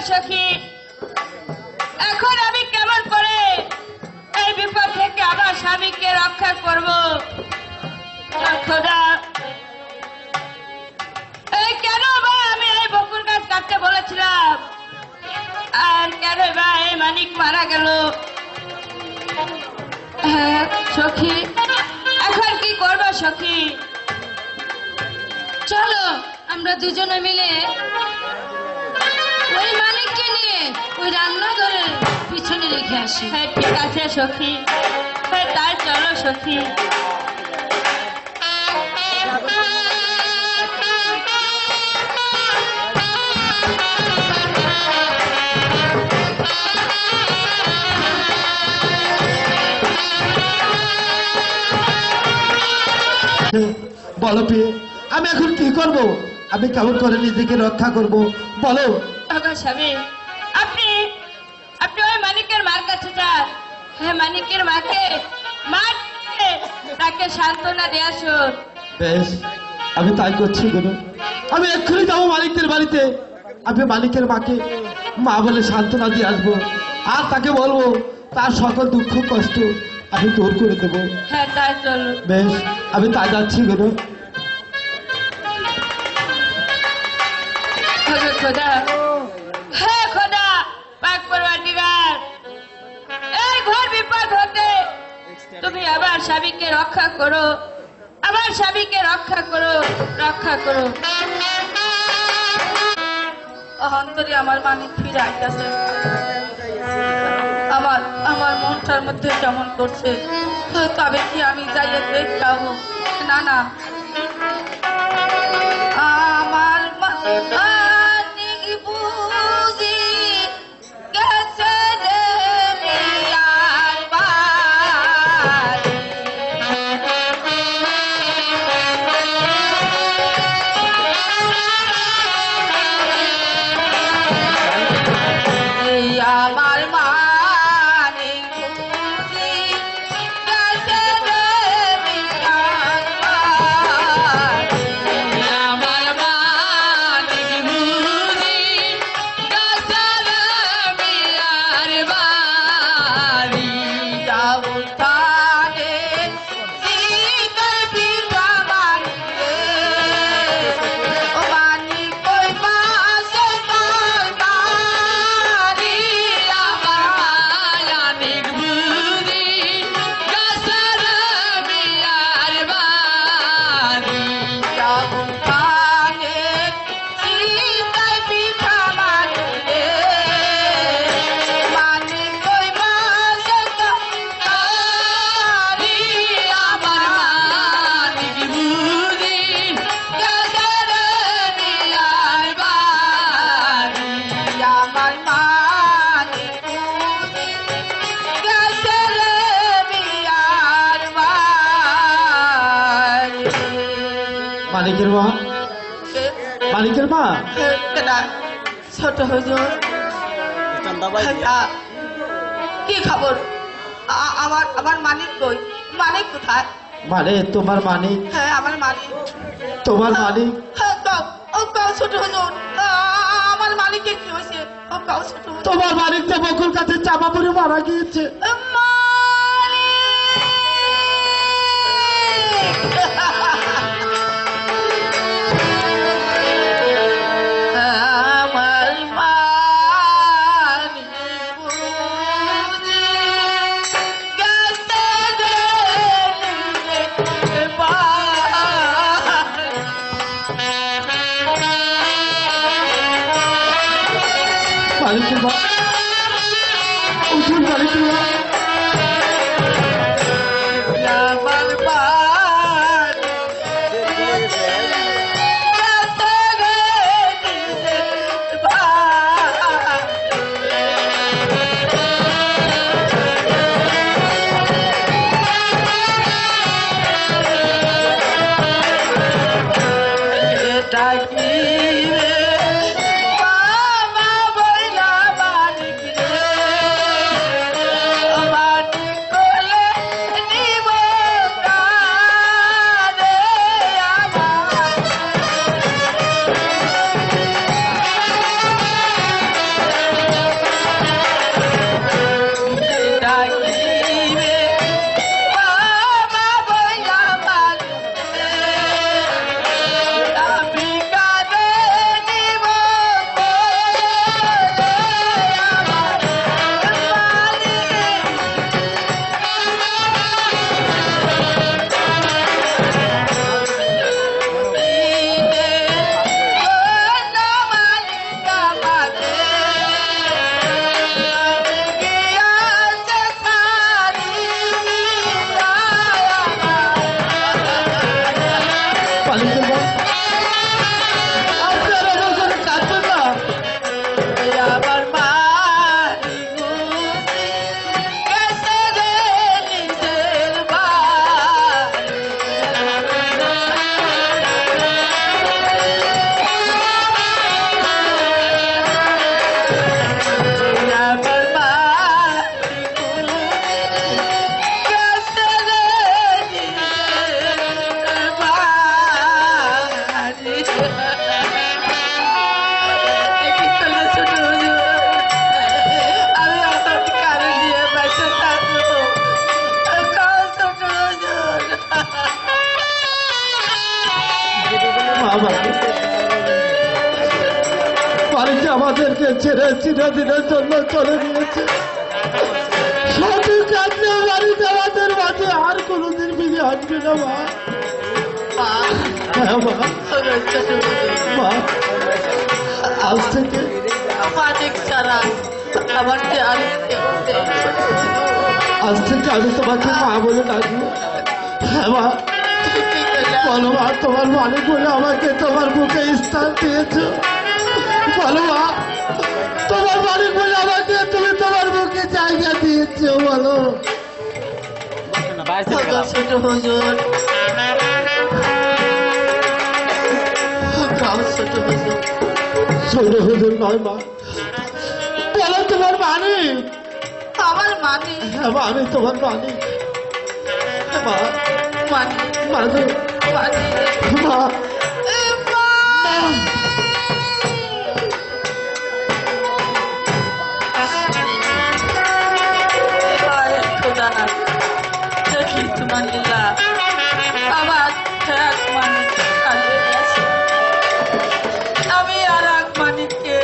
সখী, এখন আমি কেমন করে এই বিপদ থেকে আমার স্বামীকে রক্ষা করব? খোদা, এই কেন বা আমি এই বকুল গাছ কাটতে বলেছিলাম, আর কেন বা এই মানিক মারা গেল? হ্যাঁ সখী, এখন কি করবো সখী? চলো আমরা দুজনে মিলে ওই মালিককে নিয়ে ওই রান্নাঘরের পিছনে রেখে আসি। হ্যাঁ ঠিক আছে সখী, হ্যাঁ তাই চলো সখী। বলো পেয়ে আমি এখন কি করব? আমি কেমন করে নিজেকে রক্ষা করব বলো? স্বামী, আপনি আপনি ওই মানিকের মার কাছে যান। হ্যাঁ, মানিকের মাকে তাকে সান্ত্বনা দিয়ে আসুন। বেশ, আমি তাই করছি গুরু। আমি এক্ষুনি যাবো মালিকের বাড়িতে। আমি মালিকের মাকে মা বলে সান্ত্বনা দিয়ে আসবো, আর তাকে বলবো তার সকল দুঃখ কষ্ট আমি দূর করে দেবো। হ্যাঁ তাই চলুন। বেশ, আমি তাই যাচ্ছি গুরু। খোদা, হ্যাঁ খোদা পাক পরওয়ারদিগার, এই ঘোর বিপদ হতে তুমি আমার স্বামীকে রক্ষা করো, আমার স্বামীকে রক্ষা করো, রক্ষা করো। অন্তরে আমার মানিক ফিরে আসতেছে, আমার আমার মনটার মধ্যে কেমন করছে। তবে কি আমি যাইয়ে দেখতাম? না না, আমার মানিক বুঝি গেছে রে মিয়ার বাড়ি। এই আমার মানিক বুঝি গেছে রে মিয়ার বাড়ি। আমার মানিক বুঝি গেছে রে মিয়ার বাড়ি। যাবো তারে শীতের পিঠা মানিয়ে, ও মানিক কই পাশে তোর বাড়ি। আমার মানিক বুঝি গেছে রে মিয়ার বাড়ি। যাবো তারে শীতের পিঠা মানিয়ে, মানিক কই পাশে তোর বাড়ি। আমার মানিক বুঝি গেছে রে মিয়ার বাড়ি। আমার মানিক বুঝি গেছে রে মিয়ার বাড়ি। মালিকের মা, মালিকের মা, ছোট হুজুর, কি খবর? আমার আমার মানিক কই? মানিক কোথায়? মানে তোমার মালিক? হ্যাঁ আমার মানিক। তোমার মালিক? হ্যাঁ কাও, ও কাও ছোট হুজুর, আমার মালিকের কি হয়েছে? ও কাও ছোট হুজুর। তোমার মালিক তো বকুল কাছে চাপা পড়ে মারা গিয়েছে। আমার মানিক বুঝি গেছে রে নিজের বাড়ি। মালিকের মা, উঠুন মালিকের মা। আমার বাড়ি গেছে রে নিজের বাড়ি। এটা কি রে বাবা বইলা আমাদেরকে ছেড়ে চিরদিনের জন্য চলে গিয়েছে। সঠিক কাজে বাড়িতে আমাদের মাঝে আর কোনোদিন ফিরে আসবে না মা। হ্যাঁ মা, মা, আজ থেকে মানিক ছাড়া আমার যে আর কেউ নেই। আজ থেকে আমি তোমাকে মা বলে ডাকবো। হ্যাঁ মা, বলো মা, তোমার মালিক বলে আমাকে তোমার বুকে স্থান দিয়েছো। বলো মা, তোমার মালিক বলে আমাকে তুমি তোমার বুকে জায়গা দিয়েছো। বলো ছোট হুজুর, ছোট হুজুর, ছোট হুজুর নয় মা, বলো তোমার মালিক। আমার মানিক, হ্যাঁ মা, আমি তোমার মালিক। মা, মানিক, মাঝে মানিক। মা, দেখি তোমার লীলা। আমার এক মানিক হারিয়ে গেছে। আমি আর এক মানিককে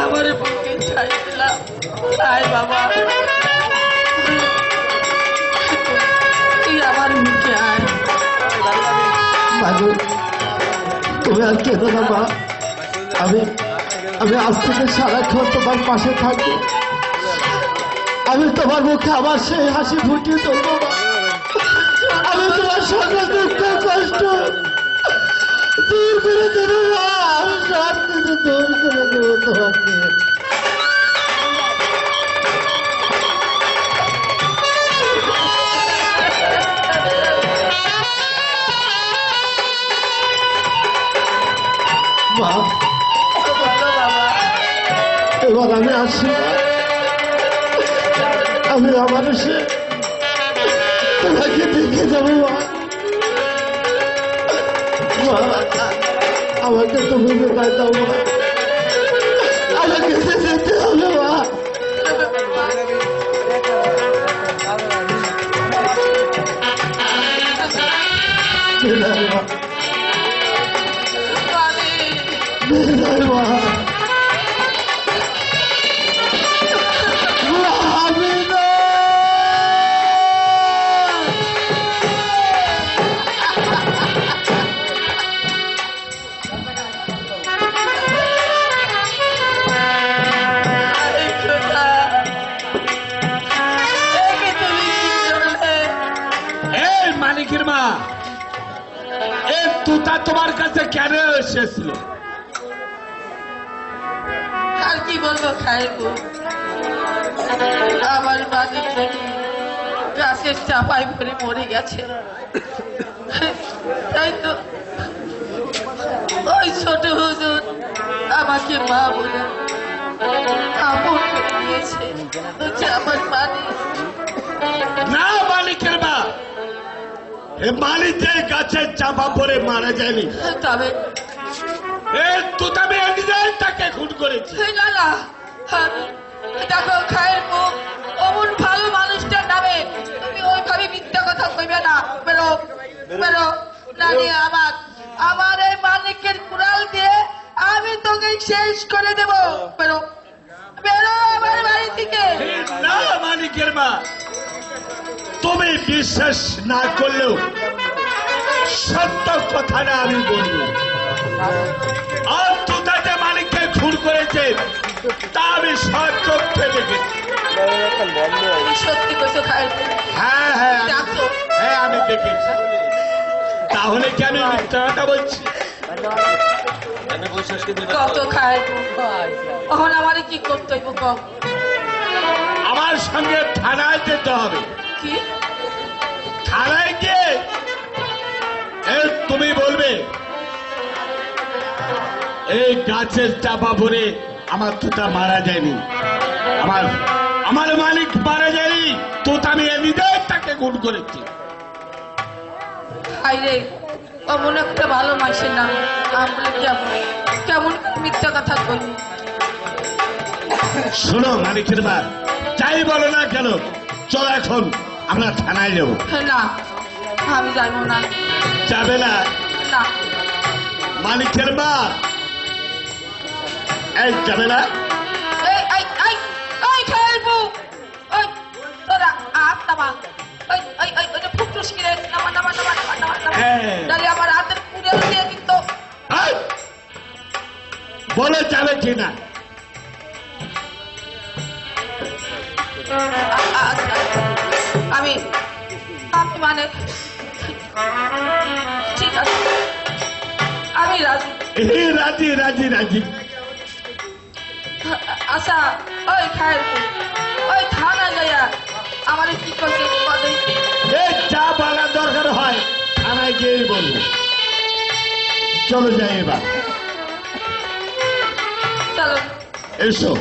আমার বুকে ছাই দিলাম। আয় বাবা, তুই আমার বুকে আয়। মাঝে তুমি আর কেঁদো না মা। আমি আমি আজ থেকে সারাক্ষণ তোমার পাশে থাকবো। আমি তোমার মুখে আবার সেই হাসি ফুটিয়ে তুলবো মা। আমি তোমার সকল দুঃখ কষ্ট দূর করে দেবো মা। আমি সব কিছু দূর করে দেবো তোমাকে। মা, বলো বাবা, এবার আমি আসি মা। আমি আমার এসে তোমাকে দেখে যাবো মা। মা, আমাকে তুমি বেতায় দাও মা। আমাকে যেতে হবে মা। বিদায় মা, মানিক। বিদায় মা। এই মালিকের মা, এই তুতা তোমার কাছে কেন এসেছিল? আর কি বলবো খাইবো, আমার মালিক নাকি গাছের চাপায় পড়ে মরে গেছে। তাই তো ওই ছোট হুজুর আমাকে মা বলে আপন করে নিয়েছে। হচ্ছে আমার মালিক। না মালিকের মা, এ মালিকের গাছের চাপা পড়ে মারা যায়নি। তবে এই তুতা মেয়ে নিজেই তাকে খুন করেছে। না না, দেখো খায়ের মুখ, অমন ভালো মানুষটার নামে তুমি ওইভাবে মিথ্যা কথা কইবে না। বেরো বেরো, নানি আমার আমার এই মালিকের কুড়াল দিয়ে আমি তোকে শেষ করে দেব। বেরো বেরো আমার বাড়ি থেকে। না মালিকের মা, তুমি বিশ্বাস না করলেও সত্য কথাটা আমি বলবো। আর তুতা যে মালিককে খুন করেছে তা আমি সচক্ষে দেখেছি। সত্যি কইছো খায়ের মুখ? হ্যাঁ হ্যাঁ দেখো, হ্যাঁ আমি দেখেছি। তাহলে কি আমি মিথ্যা কথা বলছি? কত খায়ের মুখ, তখন আমারে কি করতে হইব কম? আমার সঙ্গে থানায় যেতে হবে। কি থানায় গিয়ে তুমি বলবে এই গাছের চাপা পড়ে আমার তোতা মারা যায়নি, আমার আমার মালিক মারা যায়নি, তোতা মেয়ে নিজেই তাকে খুন করেছে। হাইরে, অমন একটা ভালো মাসের নাম আমরা কেমন কেমন মিথ্যা কথা বলি। শোনো মালিকের মা, যাই বলো না কেন, চলো এখন আমরা থানায় যাব। না, আমি যাইব না। যাবে না? না, মালিকের মা, এই যাবে না? এই এই এই এই খেলবো ওই তোরা হাত নামা ওই ওই ওই ওই ফুটুস কিরে নামা নামা নামা নামা নামা নামা হ্যাঁ। তাহলে আমার হাতের পুড়ে দিয়ে কিন্তু এই, বলে যাবে কিনা? আচ্ছা, আমি আমি মানে ঠিক আছে আমি রাজি এই রাজি রাজি রাজি। আচ্ছা ওই খায়ের ওই থানা যাইয়া আমার কি করছে পদে এই যা বলার দরকার হয় থানায় গিয়েই বলবো। চলো যাই এবার। চলো এসো।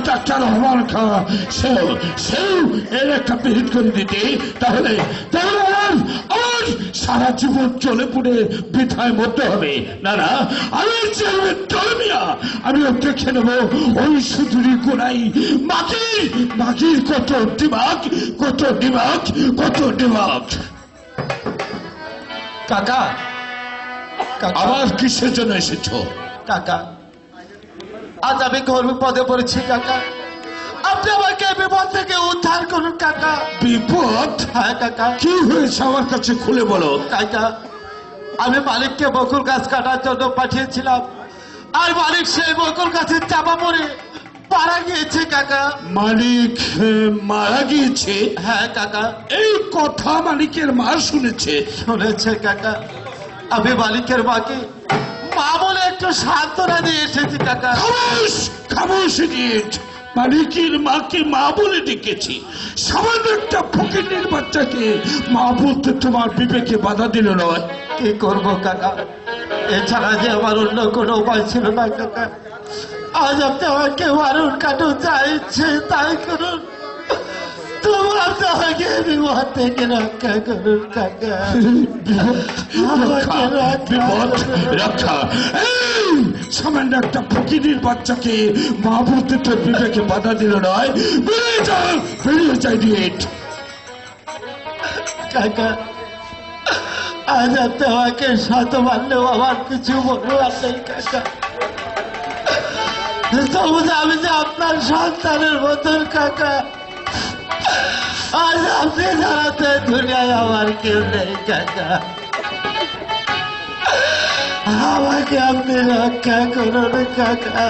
ডাক্তার হবার খাওয়া সেও সেও এর একটা পিরিত করে দিতে, তাহলে তাহলে আমার সারা জীবন চলে পড়ে বৃথায় মরতে হবে। না না, আমি চেয়ারম্যান টলমিয়া, আমি ওকে দেখে নেবো ওই সুদূরি গোড়াই মাটির মাটির কত দিমাগ কত দিমাগ কত দিমাগ। কাকা কাকা আবার কিসের জন্য এসেছো? কাকা আজ আমি ঘোর বিপদে পড়েছি কাকা, আপনি আমাকে এই বিপদ থেকে উদ্ধার করুন কাকা। বিপদ? হ্যাঁ কাকা। কি হয়েছে আমার কাছে খুলে বলো। কাকা আমি মালিককে বকুল গাছ কাটার জন্য পাঠিয়েছিলাম, আর মালিক সেই বকুল গাছের চাপা পড়ে মারা গিয়েছে কাকা। মালিক মারা গিয়েছে? হ্যাঁ কাকা। এই কথা মালিকের মা শুনেছে? শুনেছে কাকা। আমি মালিকের মাকে মা বলে একটু সান্ত্বনা দিয়ে এসেছি কাকা। খামোশ খামোশ ইডিয়েট। মালিকের মাকে মা বলে ডেকেছি, সামান্য একটা ফকিরের বাচ্চাকে মা বলতে তোমার বিবেকে বাধা দিল নয়? কি করব কাকা, এছাড়া যে আমার অন্য কোনো উপায় ছিল না কাকা। আজ আপনি আমাকে মারুন কাটুন যা ইচ্ছে তাই করুন, তোমার তো আমাকে বিপদ থেকে রক্ষা করুন কাকা। আমাকে বিপদ রক্ষা? এই সামান্য একটা ফকিরের বাচ্চাকে মা বলতে তোর বিবেকে বাধা দিল নয়? বেরিয়ে যাও, বেরিয়ে যাই ডিয়েট। কাকা আজ আপনি আমাকে শত মারলেও আমার কিছু বলবার নেই কাকা। তবু আমি যে আপনার সন্তানের মতন কাকা, আজ আপনি দাঁড়াতে দুনিয়ায় আমার কেউ নেই কাকা। আমাকে আপনি রক্ষা করুন কাকা,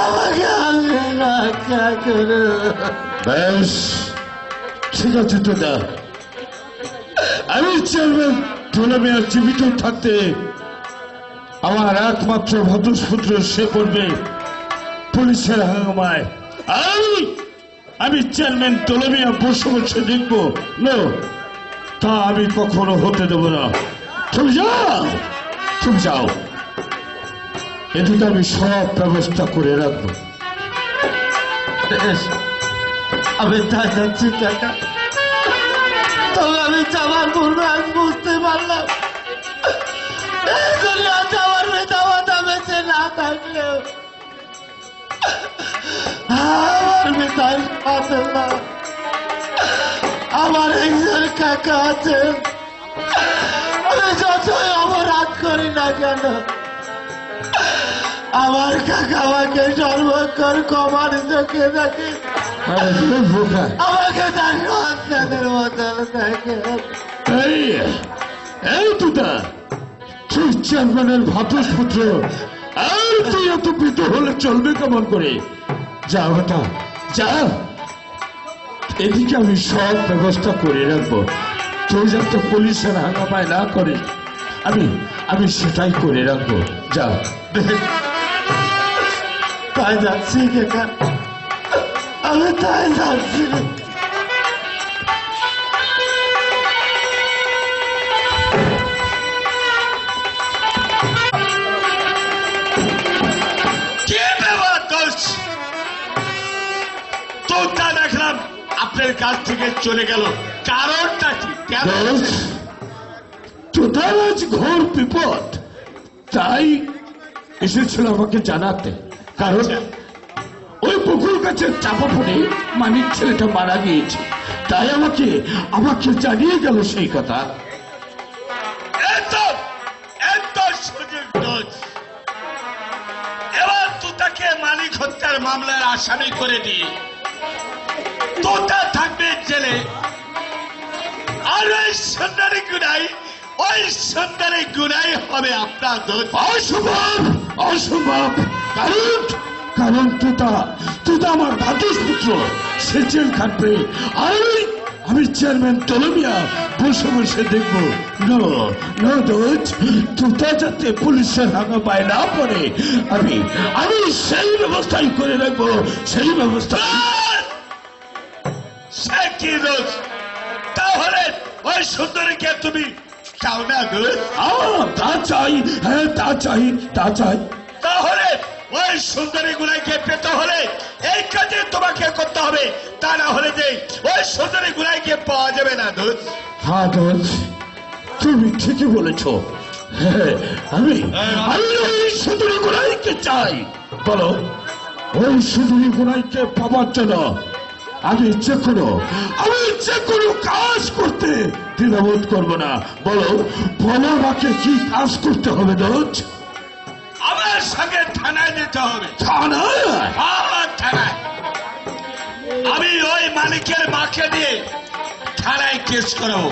আমাকে আপনি রক্ষা করুন। বেশ ঠিক আছে তো না, আমি চেয়ারম্যান টলমিয়া জীবিত থাকতে আমার একমাত্র ভদ্রপুত্র সে করবে পুলিশের হাঙ্গামায়। আমি চেয়ারম্যান টলমিয়া বসে বসে দেখবো নো, তা আমি কখনো হতে দেব না। তুমি যাও, তুমি যাও, এদিকে আমি সব ব্যবস্থা করে রাখবো। বেশ, আমি তাই যাচ্ছি কাকা। তবে আমি যাবার পূর্বে আজ বুঝতে পারলাম এই দুনিয়াতে আমার পিতামাতা বেঁচে না থাকলেও আমার পিতার সাথে না আমার একজন কাকা আছেন। আমি যতই অপরাধ করি না কেন আমার কাকা আমাকে সর্বক্ষণ ক্ষমার চোখে দেখে, আমাকে তার সন্তানের মতন দেখে। এই তুতা, তুই চেয়ারম্যানের ভাতৃপুত্র, আর তুই এত পিত হলে চলবে কেমন করে? যা বেটা যা, এদিকে আমি সব ব্যবস্থা করে রাখবো। তুই যাতে পুলিশের হাঙ্গামায় না করে আমি সেটাই করে রাখবো। যা। তাই যাচ্ছি কাকা, আমি তাই যাচ্ছি। তোরটা দেখলাম আপনার কাছ থেকে চলে গেল, কারণটা কি? তোদের আজ ঘোর বিপদ। তাই এসেছিল আমাকে জানাতে, কারণ ওই পুকুর কাছে চাপা পড়ে মানিক ছেলেটা মারা গিয়েছে, তাই আমাকে আমাকে জানিয়ে গেল সেই কথা। এবার তোতাকে মানিক হত্যার মামলার আসামি করে দিয়ে তোতা থাকবে জেলে, আর ওই সুন্দরী গুনাই হবে আপনার দোষ। অসম্ভব, অসম্ভব, কারণ কারণ তুতা আমার ভাতুষ পুত্র, সে জেল খাটবে, আর আমি চেয়ারম্যান টলমিয়া বসে বসে দেখবো। তুতা যাতে পুলিশের হাঙ্গা পায় না পড়ে, আমি আমি সেই ব্যবস্থাই করে রাখবো, সেই ব্যবস্থা। সে কি দোষ? তাহলে ওই সুন্দরীকে তুমি চাও না দোষ? তা চাই, হ্যাঁ তা চাই, তা চাই। তাহলে ওই সুন্দরী গুনাইকে পেতে হলে এই কাজে তোমাকে করতে হবে, তা না হলে যে ওই সুন্দরী গুনাইকে পাওয়া যাবে না দোষ। হ্যাঁ দোষ, তুমি ঠিকই বলেছ। হ্যাঁ, আমি আমি ওই সুন্দরী গুনাইকে চাই। বলো, ওই সুন্দরী গুনাইকে পাবার জন্য আমি যে কোনো কাজ করতে দ্বিধাবোধ করবো না। বলো বলো আমাকে কি কাজ করতে হবে দোষ? আমার সঙ্গে থানায় যেতে হবে। থানায়? থানায় আমি ওই মালিকের মাকে দিয়ে থানায় কেস করাবো,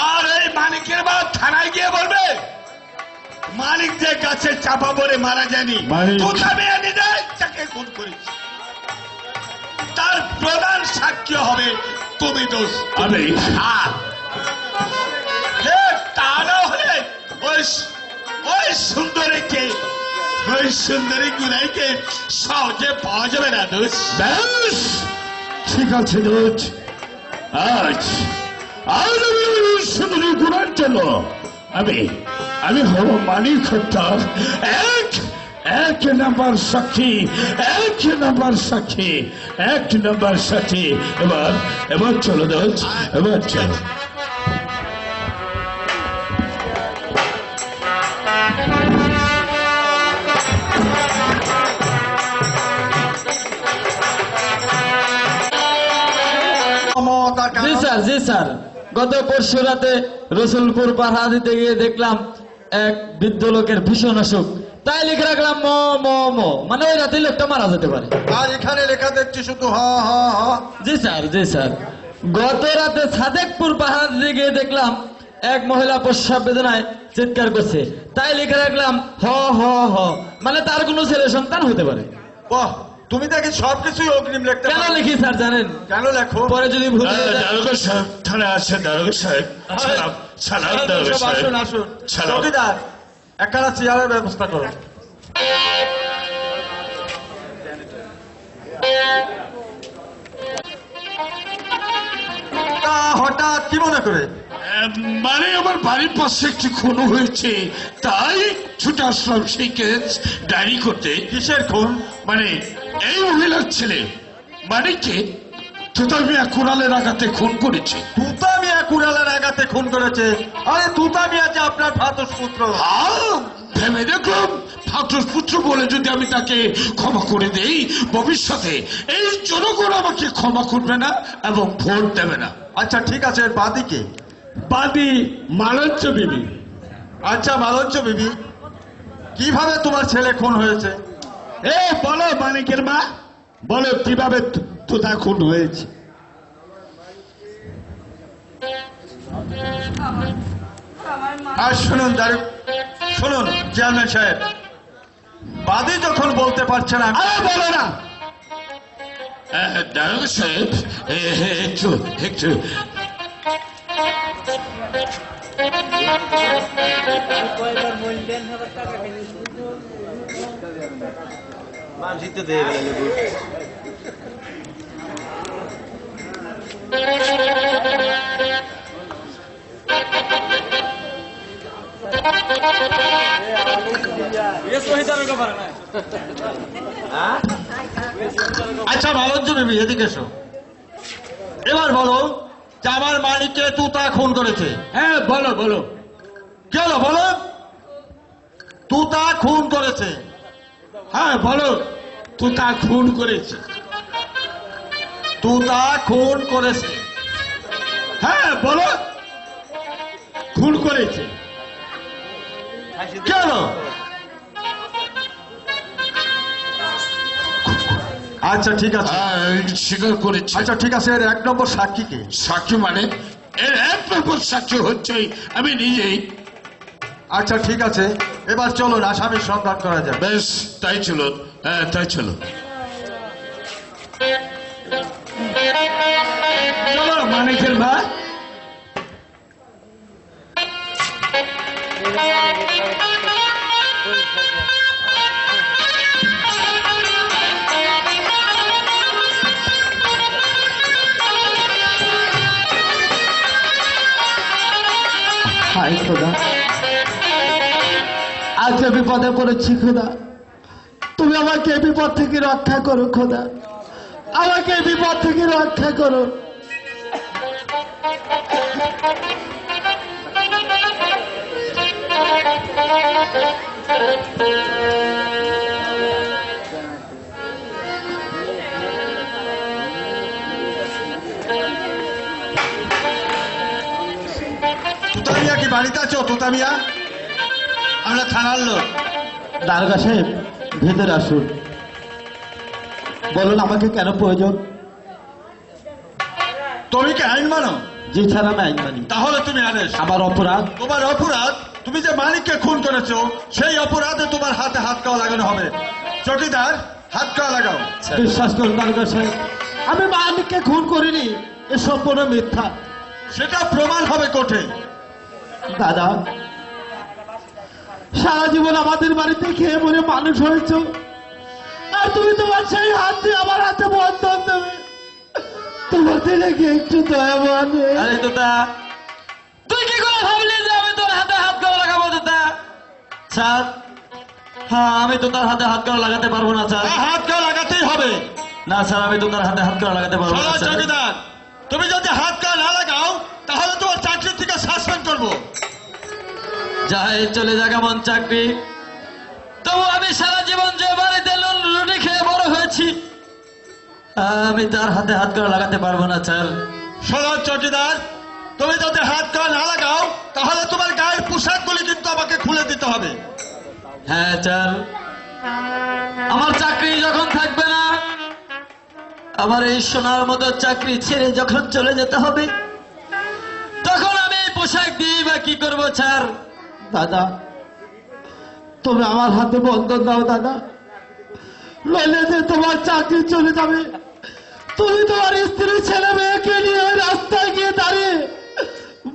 আর ওই মালিকের মা থানায় গিয়ে বলবে মালিক যে গাছে চাপা পড়ে মারা যায়নি, মালিক- তোতা মেয়ে নিজে তাকে খুন করেছে, তার প্রধান সাক্ষী হবে তুমি দোষ। আমি তা না হলে ওই সুন্দরী গুনাইকে সহজে পাওয়া যাবে না দোষ। ব্যাস, ঠিক আছে দোষ। আজ আজ আমি ওই সুন্দরী গুণার জন্য আমি হব মানিক হত্যার এক নাম্বার সাক্ষী, এক নাম্বার সাক্ষী, এক নাম্বার সাক্ষী। এবার চলো দোষ, এবার চলো। জি স্যার, জি স্যার, গত পরশু রাতে রসুলপুর পাহাড়া দিতে গিয়ে দেখলাম এক বৃদ্ধ লোকের ভীষণ অসুখ, তাই লিখে রাখলাম ম ম ম, মানে ওই রাতে লোকটা মারা যেতে পারে। আর এখানে লেখা দেখছি শুধু হ হ হ। জি স্যার, জি স্যার, গত রাতে সাদেকপুর পাহাড়া দিতে গিয়ে দেখলাম এক মহিলা প্রস্রাব বেদনায় চিৎকার করছে, তাই লিখে রাখলাম হ হ হ, মানে তার কোনো ছেলে সন্তান হতে পারে। বাহ, তুমি দেখি সবকিছুই অগ্রিম লিখতে কেন পারো। লিখি স্যার জানেন? কেন লেখো? পরে যদি ভুল হয়ে যায়। দারোগা সাহেব থানায় আছে, দারোগা সাহেব। সালাম, সালাম দারোগা সব সাহেব। আসুন আসুন। সালাম। চৌকিদার, একখানা চেয়ারের ব্যবস্থা করো। তা হঠাৎ কি মনে করে? মানে আমার বাড়ির পাশে একটি খুন হয়েছে, তাই ছুটে আসলাম সেই কেস ডায়েরি করতে। কিসের খুন? মানে এই মহিলার ছেলে মানিককে তুতা মিয়া কুড়ালের আঘাতে খুন করেছে। তুতা মিয়া কুড়ালের আঘাতে খুন করেছে? আরে তুতা মিয়া যে আপনার ভাতস পুত্র। ভেবে দেখলাম ফাতুস পুত্র বলে যদি আমি তাকে ক্ষমা করে দেই, ভবিষ্যতে এই জনগণ আমাকে ক্ষমা করবে না এবং ভোট দেবে না। আচ্ছা ঠিক আছে, এর বাদী কে? বাদী মালঞ্চ বিবি। আচ্ছা মালঞ্চ বিবি, কিভাবে তোমার ছেলে খুন হয়েছে? বলো মানিকের মা, বলো কিভাবে তোতা খুন হয়েছে। আর শুনুন শুনুন চেয়ারম্যান সাহেব, বাদী যখন বলতে পারছে না, বলো না। দারোগা সাহেব, একটু একটু আচ্ছা মালঞ্চ বিবি এদিকে এসো। এবার বলো যে আমার মানিককে তুতা খুন করেছে। হ্যাঁ বলো বলো। কি হলো বলো? তুতা খুন করেছে। হ্যাঁ বলো, তুতা খুন করেছে। তুতা খুন করেছে। হ্যাঁ বলো, খুন করেছে। কেন? আচ্ছা ঠিক আছে, স্বীকার করেছে। আচ্ছা ঠিক আছে, এর 1 নম্বর সাক্ষী কে? সাক্ষী মানে এর 1 নম্বর সাক্ষী হচ্ছে আমি নিজেই। আচ্ছা ঠিক আছে, এবার চলুন আসামির সন্ধান করা যাক। বেশ, তাই চলো। হ্যাঁ তাই চলো। চলো মানিকের মা। হাই খোদা, আজ বিপদে পড়েছি খোদা, তুমি আমাকে এই বিপদ থেকে রক্ষা করো খোদা, আমাকে এই বিপদ থেকে রক্ষা করো। তুতা মিয়া কি বাড়িতে আছো? তুতা মিয়া, আমরা থানার লোক। দারোগা সাহেব, ভেতরে আসুন, বলুন আমাকে কেন প্রয়োজন? তুমি কি আইন মানো? যে ছাড়া আমি আইন মানি। তাহলে তুমি আদেশ। আমার অপরাধ? তোমার অপরাধ, তুমি যে মালিককে খুন করেছো সেই অপরাধে তোমার হাতে হাত কাওয়া লাগানো হবে। চৌকিদার, হাত কাওয়া লাগাও। বিশ্বাস করুন দারোগা সাহেব, আমি মালিককে খুন করিনি, এ সম্পূর্ণ মিথ্যা। সেটা প্রমাণ হবে কোর্টে। দাদা, সারা জীবন আমাদের বাড়িতে খেয়ে মরে মানুষ হয়েছ, আর তুমি তোমার সেই হাত দিয়ে আমার হাতে বন্ধন দেবে? তোমার দিলে কি একটু দয়া মানে? আরে তোতা, তুই কি করে ভাবলি যে আমি তোর হাতে হাত করা লাগাবো তোতা? স্যার, হ্যাঁ আমি তো তার হাতে হাত কাওয়া লাগাতে পারবো না স্যার। হাত কাওয়া লাগাতেই হবে। না স্যার, আমি তো তার হাতে হাত কাওয়া লাগাতে পারবো না। চৌকিদার, তুমি যদি হাত কাওয়া না লাগাও তাহলে তোমার চাকরি থেকে সাসপেন্ড করবো। যাই চলে যা কেমন চাকরি, তবু আমি সারা জীবন যে বাড়িতে রুটি খেয়ে বড় হয়েছি, আমি তার হাতে হাত করা লাগাতে পারবো না স্যার। শোনো চৌকিদার, তুমি যদি হাত কাওয়া না লাগাও তাহলে তোমার গায়ের পোশাকগুলি কিন্তু আমাকে খুলে দিতে হবে। হ্যাঁ স্যার, আমার চাকরি যখন থাকবে না, আমার এই সোনার মতো চাকরি ছেড়ে যখন চলে যেতে হবে, তখন আমি এই পোশাক দিয়ে বা কি করবো স্যার? দাদা, তুমি আমার হাতে বন্ধন দাও দাদা, নইলে যে তোমার চাকরি চলে যাবে। তুমি তোমার স্ত্রী ছেলে মেয়েকে নিয়ে রাস্তায় গিয়ে দাঁড়িয়ে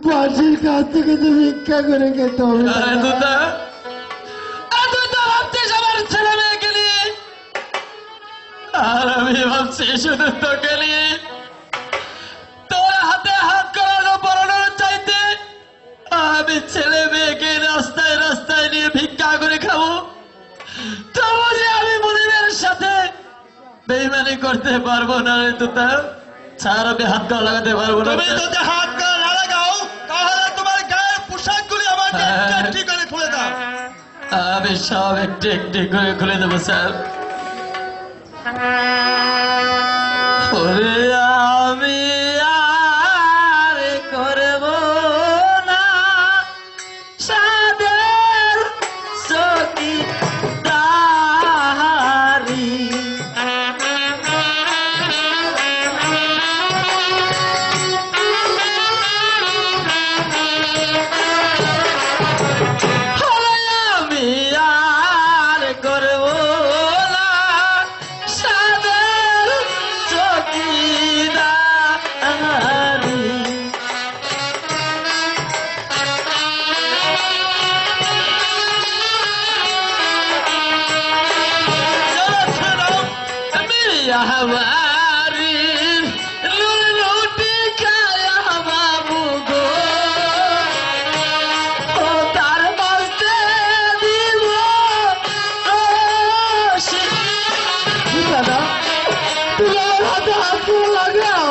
বাসির কাছ থেকে তুমি ভিক্ষা করে খেতে হবে আরে দাদা। দুদা, আরে তুই তো ভাবছিস আমার ছেলে মেয়েকে নিয়ে, আর আমি ভাবছি শুধু তোকে নিয়ে। তোর হাতে হাত করানো পড়ানোর চাইতে আমি ছেলে মেয়েকে রাস্তায় রাস্তায় নিয়ে ভিক্ষা করে খাবো, তবু যে আমি মুনিমের সাথে বেইমানি করতে পারবো না রে তুতা। ছাড়, আমি হাত করা লাগাতে পারবো না। তুমি যদি হাত কাওয়া না লাগাও তাহলে তোমার গায়ের পোশাকগুলি আমাকে একটু একটু করে খুলে দাও। আমি সব একটু একটু করে খুলে দেবো স্যার। ওরে আমি আর করব না সাদের চকিদারি, আমি আর করব না সাদের চকিদারি। हमारी लुटी खाया बाबू गो, ও তার বাস্তে দিব দাদা, তুমি আমার হাতে হাত করে লাগাও,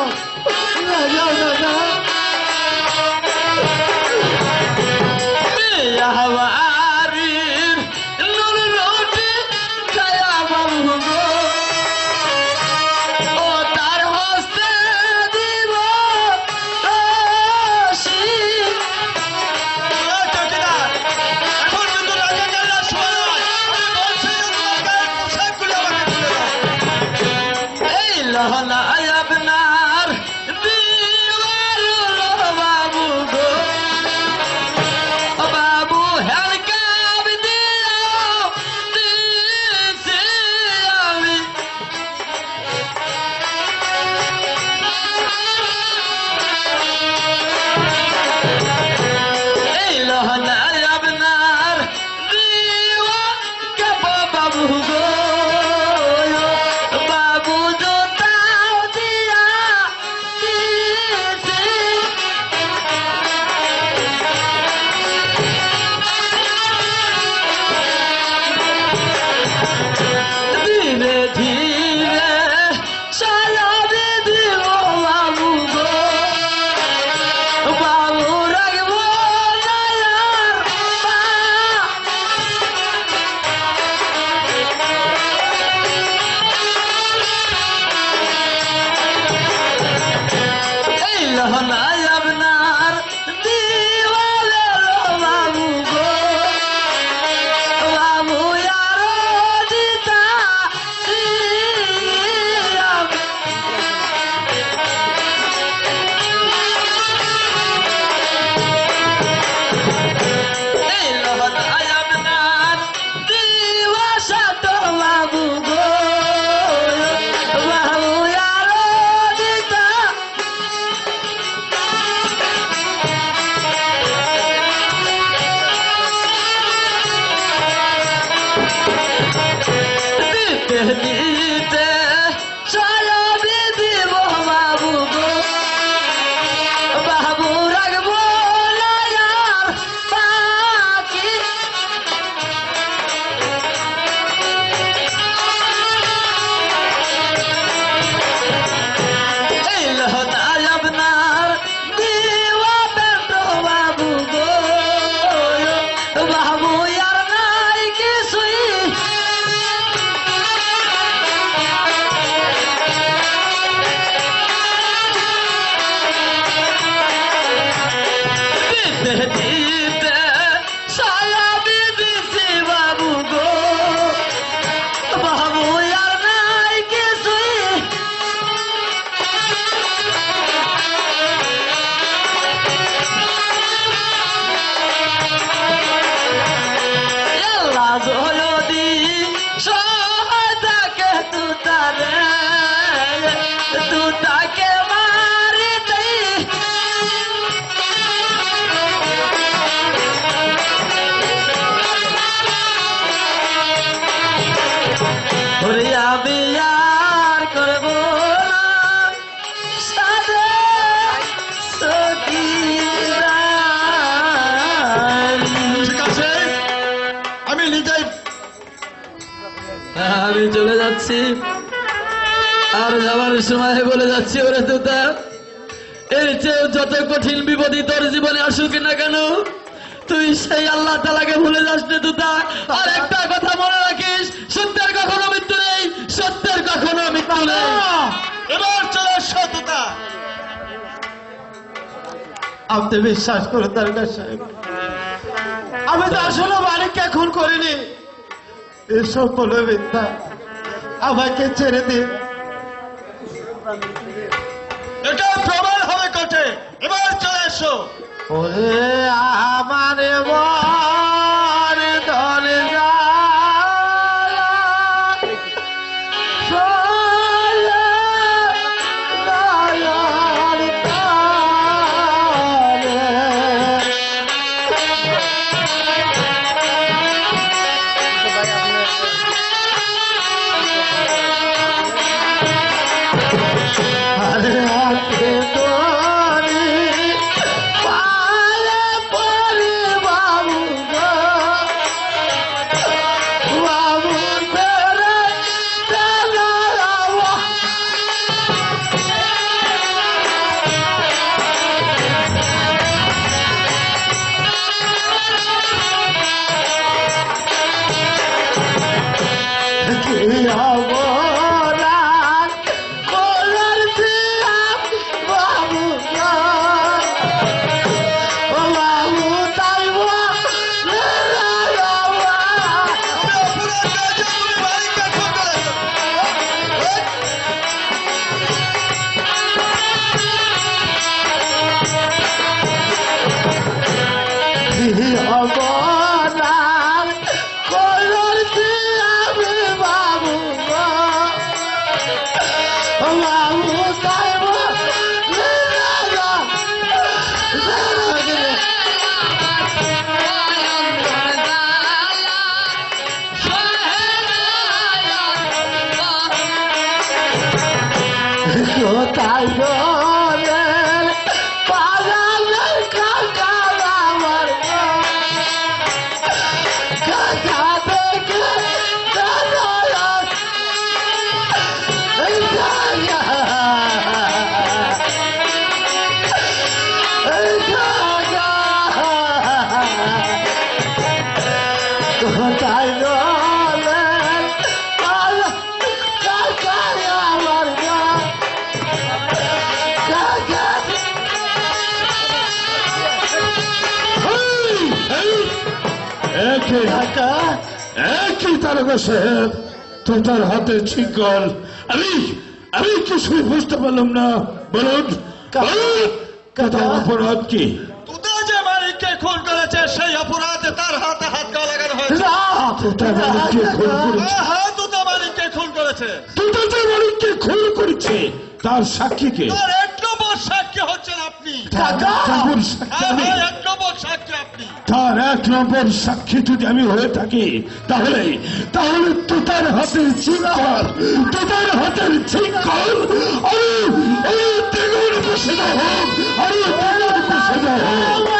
লাগাও দাদা। हमारी আমি চলে যাচ্ছি, আর যাওয়ার সময় বলে যাচ্ছি, ওরে তোতা, এর চেয়ে যত কঠিন বিপদই তোর জীবনে আসুক না কেন, তুই সেই আল্লাহ তাআলাকে ভুলে যাস না তোতা। আর একটা কথা মনে রাখিস, সত্যের কখনো মৃত্যু নেই, সত্যের কখনো মৃত্যু নেই। এবার চলে এসো তোতা। আপনি বিশ্বাস করে দারোগা সাহেব, আমি তো আসলে মালিককে খুন করিনি, এসব বলে মিথ্যা, আমাকে ছেড়ে দিন, এটা প্রমাণ হবে কোর্টে। এবার চলে এসো। ওরে আমার মন ধরে একই দারোগা সাহেব, তোতার হাতে ছিঙ্কল, আমি কিছুই বুঝতে পারলাম না। বলুন কাতার অপরাধ কি? তোতা যে মালিককে খুন করেছে সেই অপরাধে তার হাতে হাত গা লাগানো হয়েছে। তোতা মালিককে খুন করেছে? হ্যাঁ, তোতা মালিককে খুন করেছে। তোতা যে মালিককে খুন করেছে তার সাক্ষী কে? তার এক নম্বর সাক্ষী হচ্ছেন আপনি। তার এক নম্বর সাক্ষী আমি? হ্যাঁ, এক নম্বর সাক্ষী আপনি। তার এক নম্বর সাক্ষী যদি আমি হয়ে থাকি, তাহলে তোতার হাতের ছিঙ্কল, তোতার হাতের ছিঙ্কল আমি দ্বিগুণ বসে হোক, আমি দ্বিগুণ বসে হোক।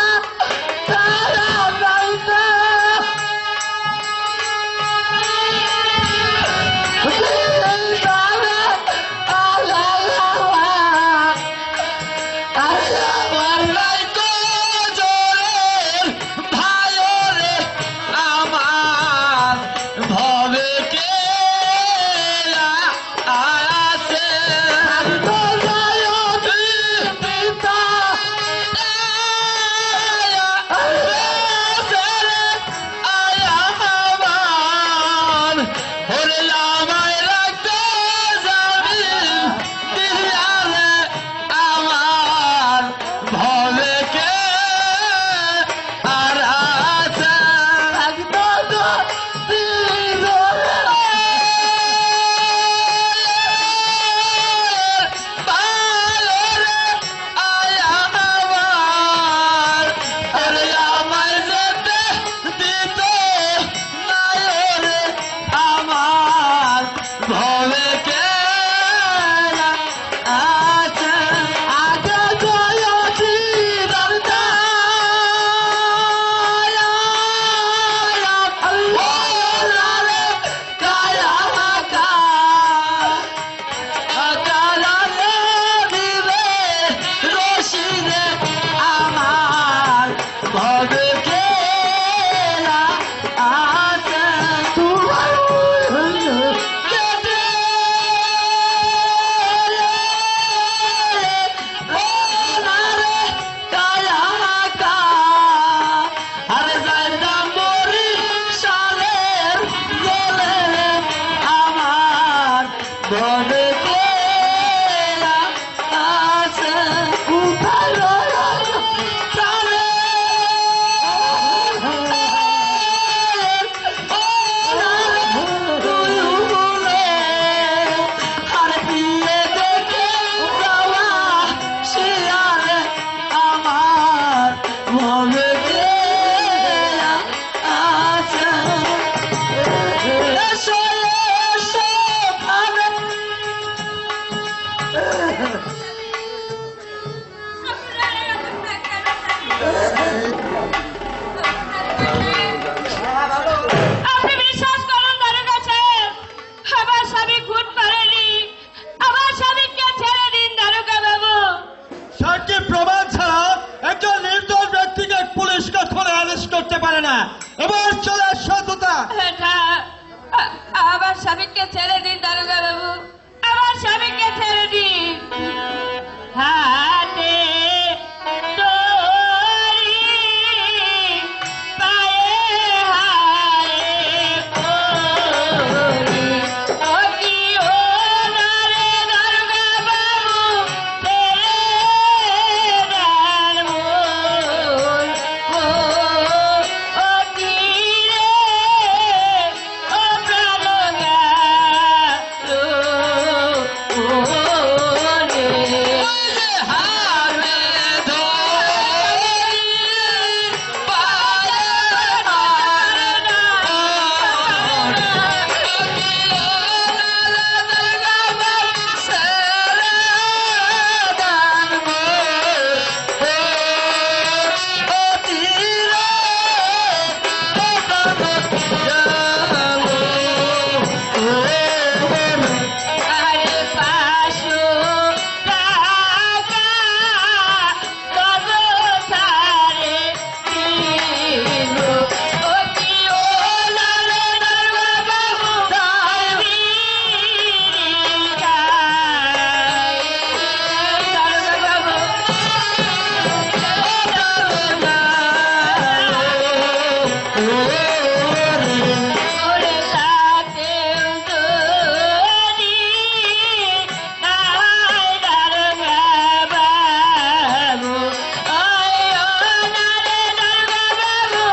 মনে আছে ভালো প্রাণে তুই উড়ে আর দিয়ে দেখে যাওয়া শিয়ারে আমার মনে আছে এসো এসো ভাবে আপনি বিশ্বাস করুন দারোগা সাহেব, আমার স্বামী খুন করেনি। আমার স্বামীকে ছেড়ে দিন দারোগা বাবু। সাক্ষী প্রমাণ ছাড়া একজন নির্দোষ ব্যক্তিকে পুলিশ কখনো অ্যারেস্ট করতে পারে না। এবার চলে সততা এটা আমার স্বামীকে ছেড়ে দিন দারোগা বাবু, আমার স্বামীকে ছেড়ে দিন। হাতে দড়ি, পায়ে হারে কড়ি, ও কি ও না রে দারোগা বাবু, ছেড়ে দেন মোর, ও কি রে, ও প্রাণ গেল ওরে। আরে পাঁচশো টাকা কত সারে দিল, ও কি ও লালে দারোগা বাবু, দারোগা বাবু, ওরে তাতেও যদি নাই দারোগা বাবু, ওই ও না রে দারোগা বাবু,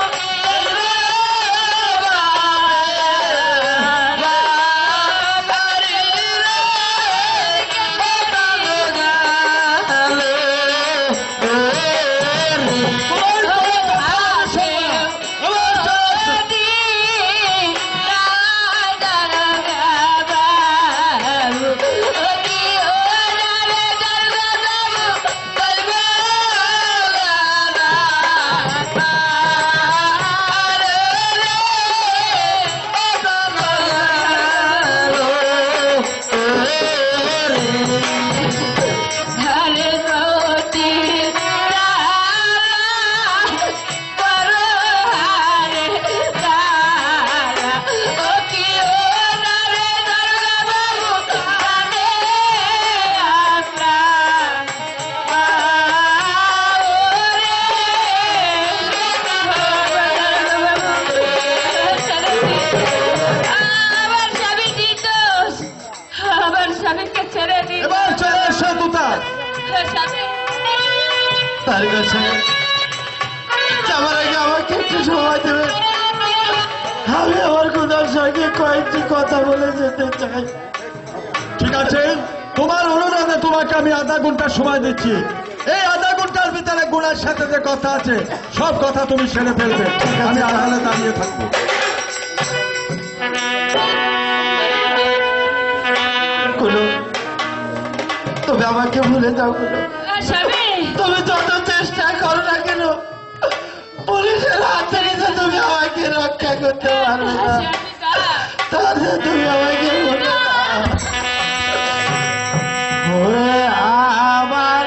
আমার স্বামী নির্দোষ, আমার স্বামীকে ছেড়ে দিন। এবার চলে সততা স্বামী তারকা সাহেব, যাবার আগে আমাকে একটু সময় দেবে। আমি আমার কোথার সঙ্গে কয়েকটি কথা বলে যেতে চাই। ঠিক আছে, তোমার অনুরোধে তোমাকে আমি আধা ঘন্টা সময় দিচ্ছি। এই আধা ঘন্টার ভিতরে গুণার সাথে যে কথা আছে সব কথা তুমি সেরে ফেলবে। আমি আড়ালে দাঁড়িয়ে থাকবো। কোনো তবে আমাকে ভুলে যাও কোনো। স্বামী তুমি যত চেষ্টা করো না কেন পুলিশের হাতে নিতে তুমি আমাকে রক্ষা করতে পারবে না। তাহলে তুমি আমাকে ভুলে যাও। ওরে আমার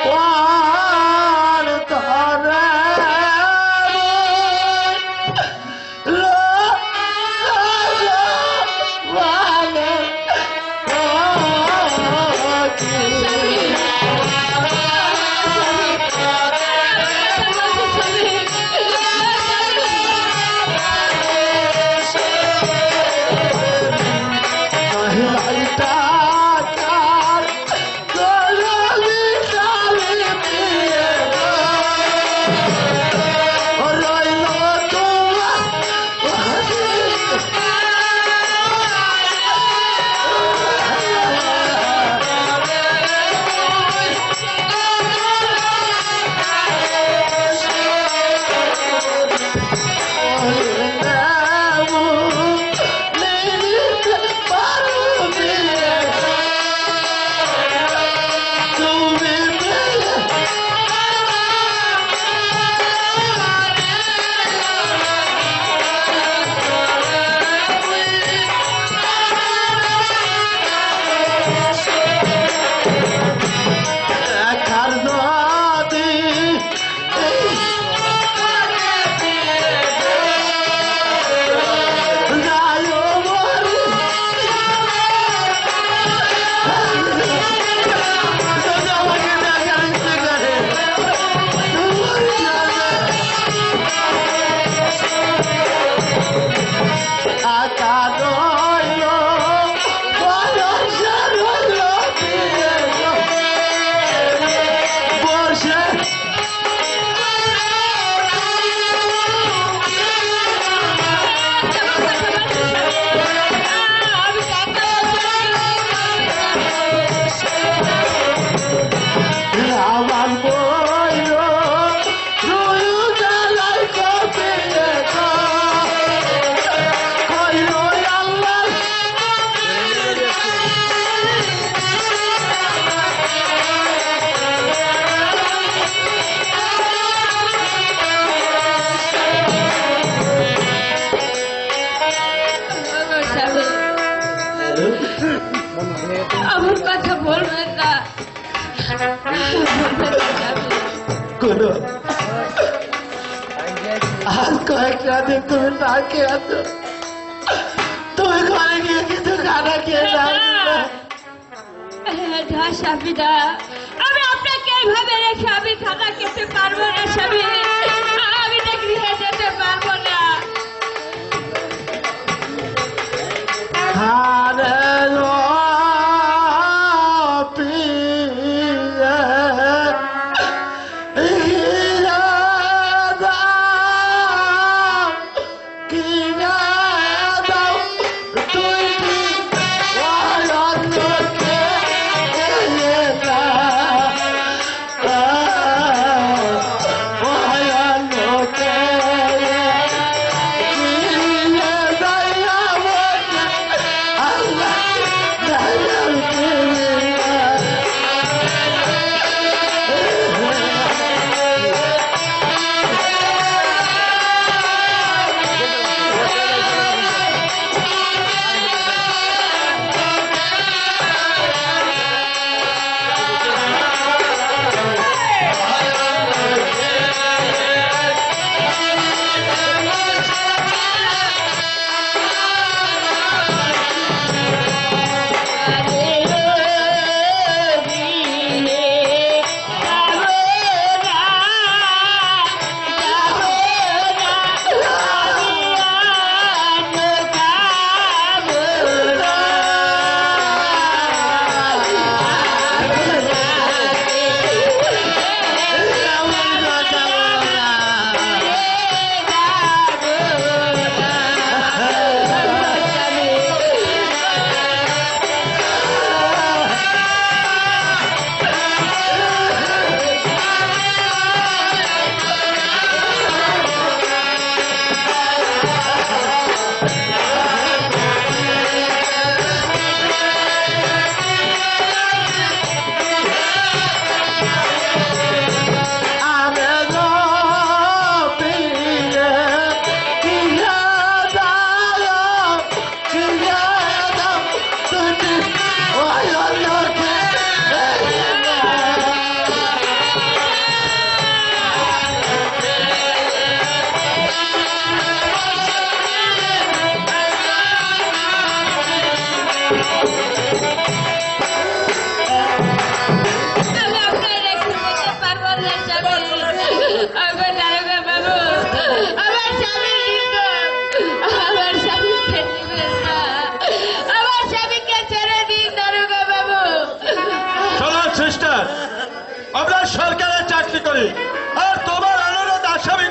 প্রাণ ধরে স্বামী আমার স্বামী, আমার কথা বলবেন না, বলবেন না স্বামী। কোনো আজ কয়েকটা দিন তুমি না খেয়ে আছো, তুমি ঘরে গিয়ে কিছু খানা খেয়ে যাও। না স্বামী না, আমি আপনাকে এইভাবে রেখে আমি খানা খেতে পারবো না স্বামী, আমি তো গৃহে যেতে পারবো না। আমরা সরকারের চাকরি করি, আর তোমার অনুরোধ আসামি